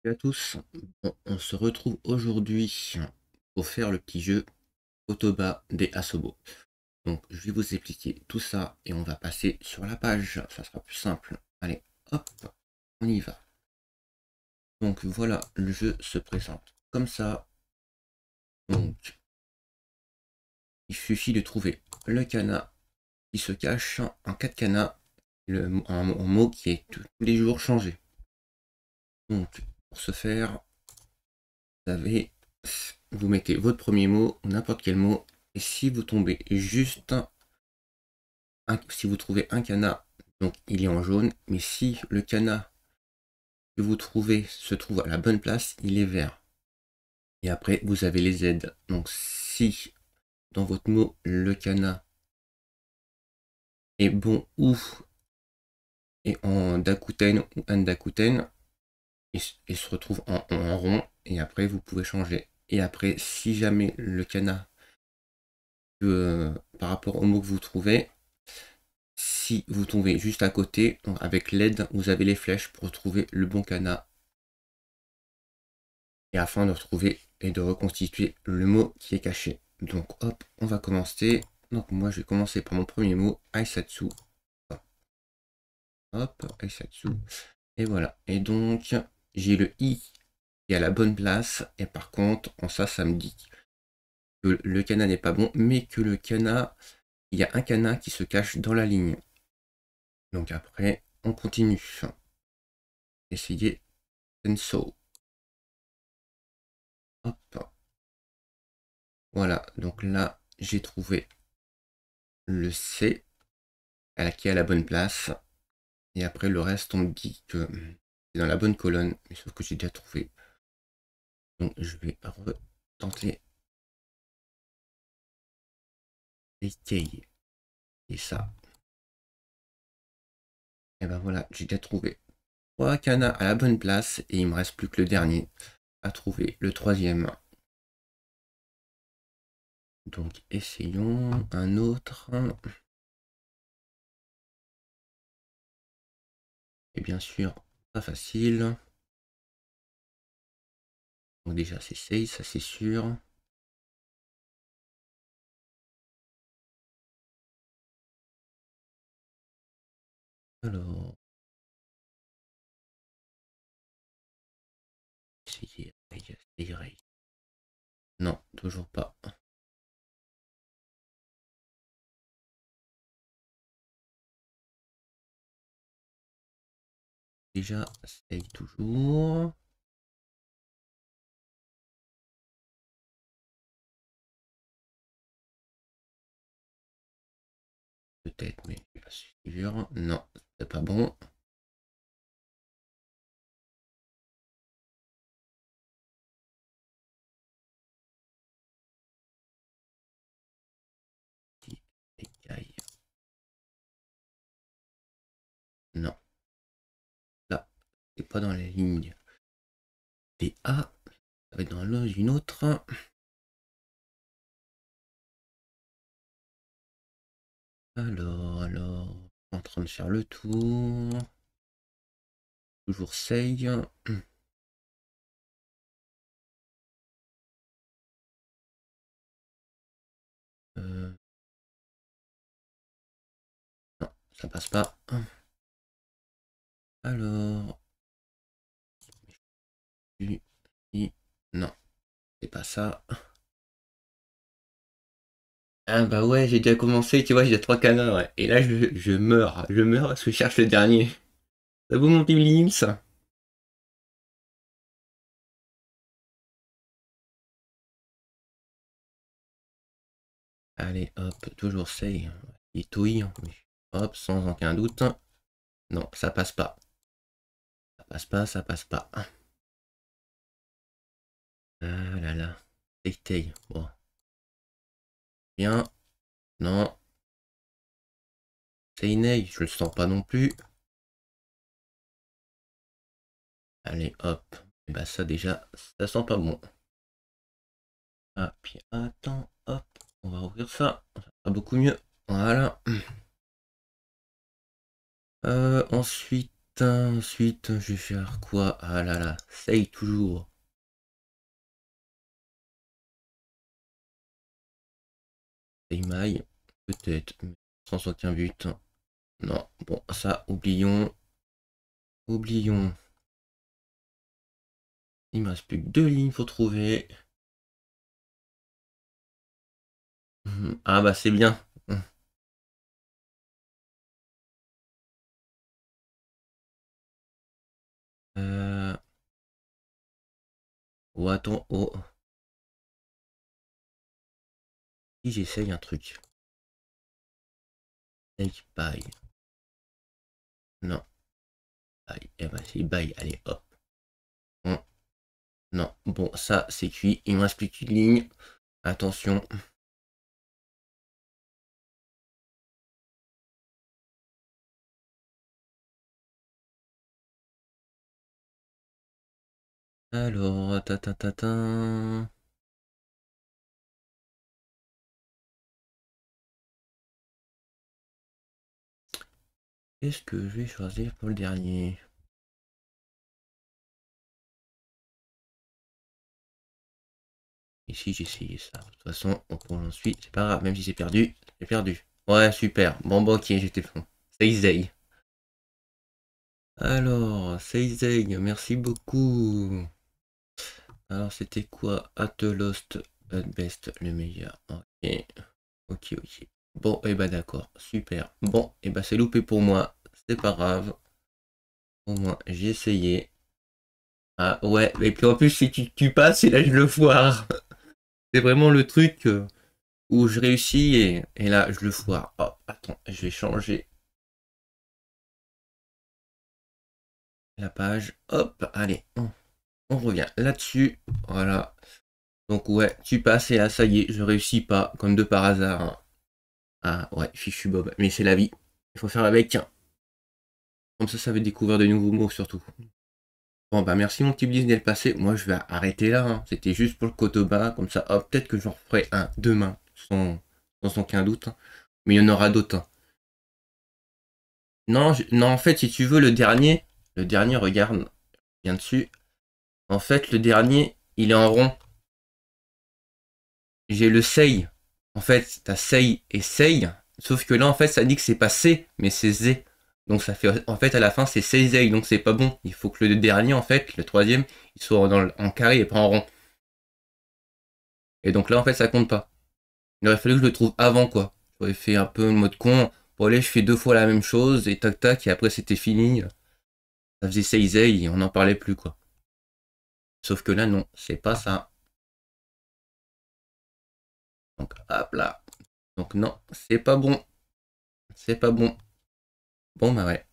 Salut à tous, bon, on se retrouve aujourd'hui pour faire le petit jeu Autoba des Asobo. Donc je vais vous expliquer tout ça et on va passer sur la page, ça sera plus simple. Allez, hop, on y va. Donc voilà, le jeu se présente comme ça. Donc il suffit de trouver le kana qui se cache en 4 kanas, un mot qui est tous les jours changé. Donc pour ce faire, vous mettez votre premier mot, n'importe quel mot, et si vous tombez juste si vous trouvez un kana, donc il est en jaune, mais si le kana que vous trouvez se trouve à la bonne place, il est vert. Et après, vous avez les aides. Donc si dans votre mot, le kana est bon ou est en dakuten ou un dakuten, il se retrouve en rond, et après vous pouvez changer. Et après, si jamais le kana, par rapport au mot que vous trouvez, si vous tombez juste à côté, donc avec l'aide, vous avez les flèches pour trouver le bon kana. Et afin de retrouver et de reconstituer le mot qui est caché. Donc hop, on va commencer. Donc moi je vais commencer par mon premier mot, Aisatsu. Hop, Aisatsu. Et voilà. Et donc j'ai le I qui est à la bonne place. Et par contre, en ça me dit que le kana n'est pas bon, mais que le kana, il y a un kana qui se cache dans la ligne. Donc après, on continue. Essayez Tenso. Hop. Voilà, donc là, j'ai trouvé le C qui est à la bonne place. Et après, le reste, on me dit que c'est dans la bonne colonne, mais sauf que j'ai déjà trouvé. Donc, je vais retenter. Essayer. Et ça. Et ben voilà, j'ai déjà trouvé 3 canas à la bonne place. Et il me reste plus que le dernier à trouver, le troisième. Donc, essayons un autre. Et bien sûr, pas facile. Donc déjà, c'est 6, ça c'est sûr. Alors, essayer. Non, toujours pas. Déjà, essaye toujours. Peut-être, mais je suis pas sûr. Non, c'est pas bon. Non, là, c'est pas dans la ligne des A. Ça va être dans une autre. Alors, en train de faire le tour. Toujours save. Non, ça passe pas. Alors, non, c'est pas ça. Ah bah ouais, j'ai déjà commencé, tu vois, j'ai 3 canards, ouais. Et là, je meurs parce que je cherche le dernier. Ça vous mon petit ça? Allez, hop, toujours save. Il touille. Hop, sans aucun doute. Non, ça passe pas. Ça passe pas, ça passe pas. Ah là là. Tay. Bon. Bien. Non. Seinei, je le sens pas non plus. Allez, hop. Et bah ça déjà, ça sent pas bon. Ah, puis attends, hop. On va ouvrir ça. Ça sera beaucoup mieux. Voilà. Ensuite, Ensuite, je vais faire quoi? Ah là là, Sei toujours. Seimaï, peut-être, mais sans aucun but. Non, bon, ça, oublions. Oublions. Il me reste plus que 2 lignes, faut trouver. Ah bah c'est bien. Euh... Oh attends, oh. Si j'essaye un truc. Snake bye. Non, bye. Eh ben c'est bye, allez hop. Bon. Non, bon ça c'est cuit. Il me reste plus qu'une ligne. Attention. Alors, ta ta ta ta. Qu'est-ce que je vais choisir pour le dernier? Ici, j'ai essayé ça. De toute façon, on prend ensuite. C'est pas grave, même si c'est perdu, c'est perdu. Ouais, super. Bon, bah, ok, j'étais bon. Seizei. Alors, Seizei, merci beaucoup. Alors, c'était quoi? At the lost, at best, le meilleur. Ok, ok, ok. Bon, et bah d'accord, super. Bon, et bah c'est loupé pour moi. C'est pas grave. Au moins, j'ai essayé. Ah ouais, et puis en plus, si tu passes, et là, je le foire. C'est vraiment le truc où je réussis et là, je le foire. Oh, attends, je vais changer la page. Hop, allez, on revient là-dessus. Voilà. Donc ouais, tu passes et là, ça y est, je réussis pas, comme de par hasard, hein. Ah ouais, fichu Bob. Mais c'est la vie. Il faut faire avec. Comme ça va découvrir de nouveaux mots surtout. Bon bah merci mon petit Bliss d'être passé. Moi je vais arrêter là, hein. C'était juste pour le Kotoba. Comme ça, hop, peut-être que j'en ferai un demain, sans aucun doute, hein. Mais il y en aura d'autres, hein. Non, non, en fait, si tu veux, le dernier, regarde, bien dessus. En fait, le dernier, il est en rond. J'ai le Sei. En fait, t'as Sei et Sei. Sauf que là, en fait, ça dit que c'est pas C, mais c'est Z. Donc ça fait, en fait, à la fin, c'est Seizei, donc c'est pas bon. Il faut que le dernier, en fait, le troisième, il soit en carré et pas en rond. Et donc là, en fait, ça compte pas. Il aurait fallu que je le trouve avant, quoi. J'aurais fait un peu mode con. Bon, allez, je fais 2 fois la même chose, et tac tac, et après, c'était fini. Ça faisait Seizei, et on n'en parlait plus, quoi. Sauf que là, non, c'est pas ça. Donc, hop là. Donc, non, c'est pas bon. C'est pas bon. Bon, bah ouais.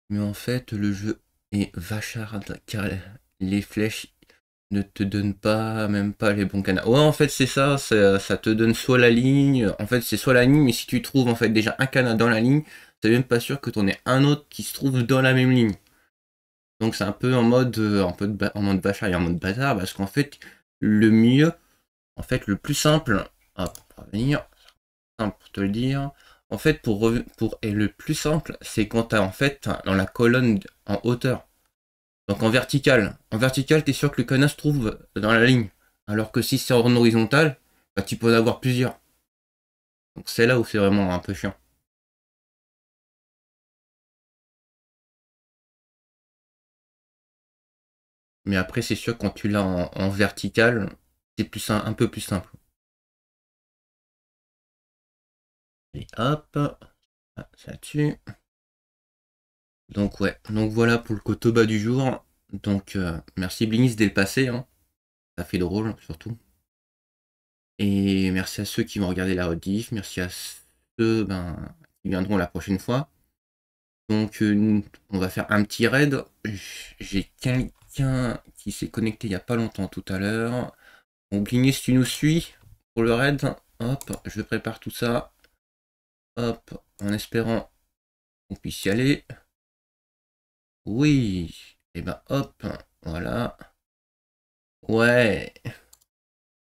Mais en fait, le jeu est vachard, car les flèches ne te donnent pas, même pas les bons canards. Ouais, en fait, c'est ça, ça te donne soit la ligne, en fait, c'est soit la ligne, mais si tu trouves en fait déjà un canard dans la ligne, t'es même pas sûr que t'en aies un autre qui se trouve dans la même ligne. Donc c'est un peu en mode, en mode vachard et en mode bazar, parce qu'en fait, le mieux, en fait, le plus simple, hop, pour revenir, simple pour te le dire, en fait, et le plus simple, c'est quand t'as en fait dans la colonne en hauteur. Donc en vertical, t'es sûr que le canard se trouve dans la ligne. Alors que si c'est en horizontal, bah, tu peux en avoir plusieurs. Donc c'est là où c'est vraiment un peu chiant. Mais après, c'est sûr quand tu l'as en vertical, c'est un peu plus simple. Et hop, ça tue. Donc ouais, donc voilà pour le Kotoba du jour. Donc merci Blinis d'être passé, hein. Ça fait drôle surtout. Et merci à ceux qui vont regarder la rediff. Merci à ceux qui viendront la prochaine fois. Donc on va faire un petit raid. J'ai quelqu'un qui s'est connecté il n'y a pas longtemps tout à l'heure. Donc Blinis, si tu nous suis pour le raid. Hop, je prépare tout ça. Hop, en espérant qu'on puisse y aller. Oui. Et ben hop, voilà. Ouais,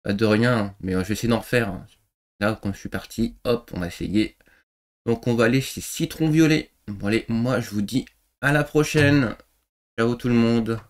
pas de rien, mais je vais essayer d'en refaire. Là, quand je suis parti, hop, on va essayer. Donc on va aller chez Citron Violet. Bon allez, moi je vous dis à la prochaine. Ciao tout le monde.